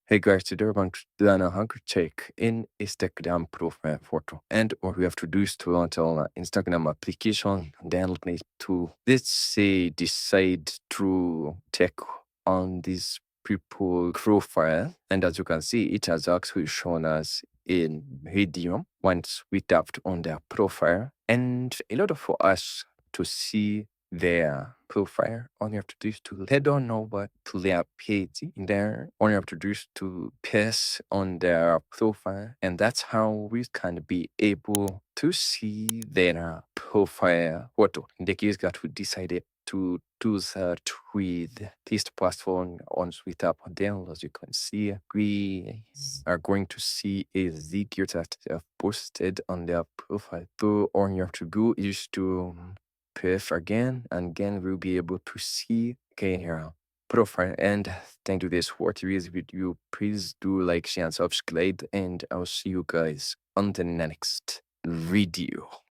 Hey guys, today we're going to do an hunger check in Instagram profile photo. And what we have to do is to launch our Instagram application. Then we need to, let's say, decide to check on this people profile. And as you can see, it has actually shown us in video once we tapped on their profile. And in order for us to see their profile, all you have to do is to head on over to their page. In there, all you have to do is to paste on their profile, and that's how we can be able to see their profile photo. In the case that we decided to do that with this platform on Sweet App Down, as you can see, we are going to see a video that they have posted on their profile. So all you have to do is to press again, and again we'll be able to see here profile. And thank you this for today's video. Please do like, share, and subscribe, and I'll see you guys on the next video.